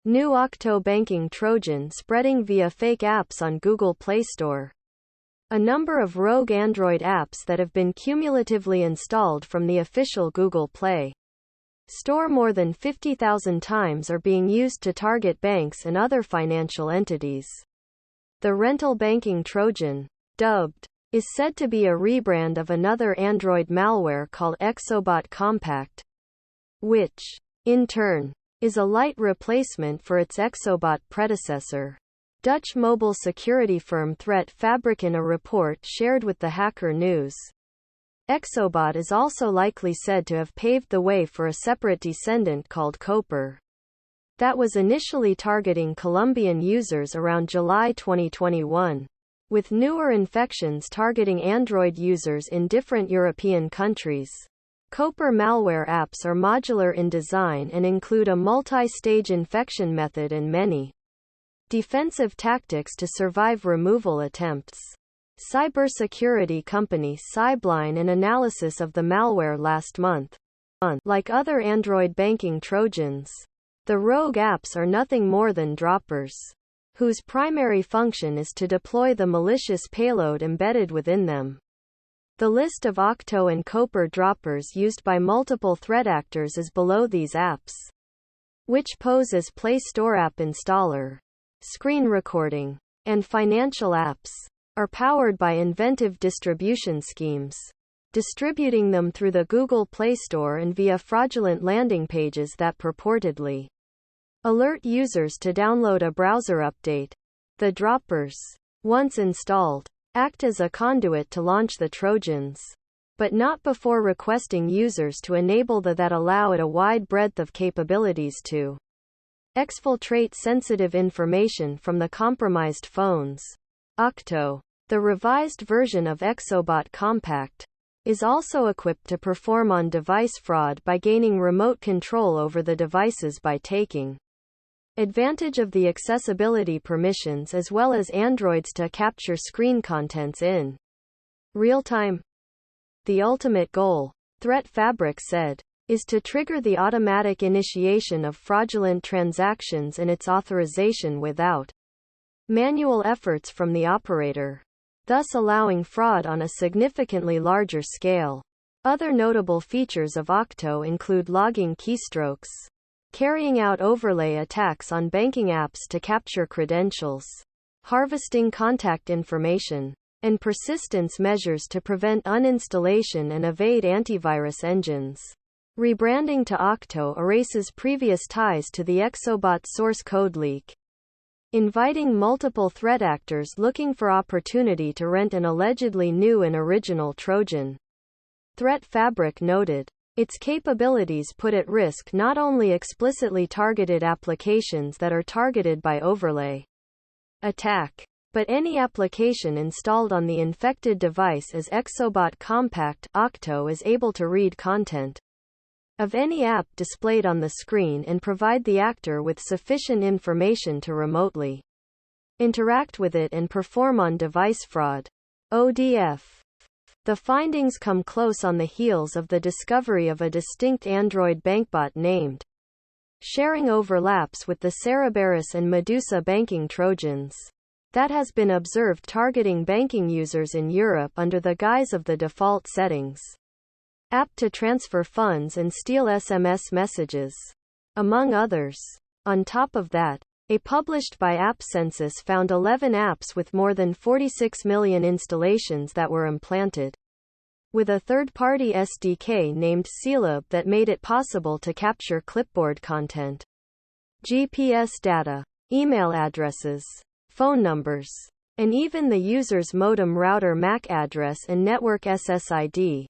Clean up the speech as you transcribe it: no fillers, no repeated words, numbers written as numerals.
New Octo banking Trojan spreading via fake apps on Google Play Store. A number of rogue Android apps that have been cumulatively installed from the official Google Play Store more than 50,000 times are being used to target banks and other financial entities. The rental banking Trojan, dubbed, is said to be a rebrand of another Android malware called ExobotCompact, which, in turn, is a lite replacement for its Exobot predecessor. Dutch mobile security firm ThreatFabricin a report shared with the Hacker News. Exobot is also likely said to have paved the way for a separate descendant called Copper, that was initially targeting Colombian users around July 2021. With newer infections targeting Android users in different European countries. Copper malware apps are modular in design and include a multi-stage infection method and many defensive tactics to survive removal attempts. Cybersecurity company Cyblein an analysis of the malware last month. Like other Android banking Trojans, the rogue apps are nothing more than droppers, whose primary function is to deploy the malicious payload embedded within them. The list of Octo and Copper droppers used by multiple threat actors is below. These apps, which pose as Play Store app installer, screen recording, and financial apps, are powered by inventive distribution schemes, distributing them through the Google Play Store and via fraudulent landing pages that purportedly alert users to download a browser update. The droppers, once installed, act as a conduit to launch the Trojans, but not before requesting users to enable that allow it a wide breadth of capabilities to exfiltrate sensitive information from the compromised phones. Octo, the revised version of ExobotCompact, is also equipped to perform on-device fraud by gaining remote control over the devices by taking advantage of the accessibility permissions as well as Androids to capture screen contents in real time. The ultimate goal, ThreatFabricin said, is to trigger the automatic initiation of fraudulent transactions and its authorization without manual efforts from the operator, thus allowing fraud on a significantly larger scale. Other notable features of Octo include logging keystrokes, carrying out overlay attacks on banking apps to capture credentials, harvesting contact information, and persistence measures to prevent uninstallation and evade antivirus engines. Rebranding to Octo erases previous ties to the Exobot source code leak, inviting multiple threat actors looking for opportunity to rent an allegedly new and original Trojan. ThreatFabricin noted, its capabilities put at risk not only explicitly targeted applications that are targeted by overlay attack, but any application installed on the infected device as ExobotCompact. Octo is able to read content of any app displayed on the screen and provide the actor with sufficient information to remotely interact with it and perform on-device fraud. ODF. The findings come close on the heels of the discovery of a distinct Android bankbot named sharing overlaps with the Cerberus and Medusa banking Trojans that has been observed targeting banking users in Europe under the guise of the default settings app to transfer funds and steal SMS messages, among others. On top of that, a published by App Census found 11 apps with more than 46 million installations that were implanted with a third-party SDK named Cylib that made it possible to capture clipboard content, GPS data, email addresses, phone numbers, and even the user's modem router MAC address and network SSID.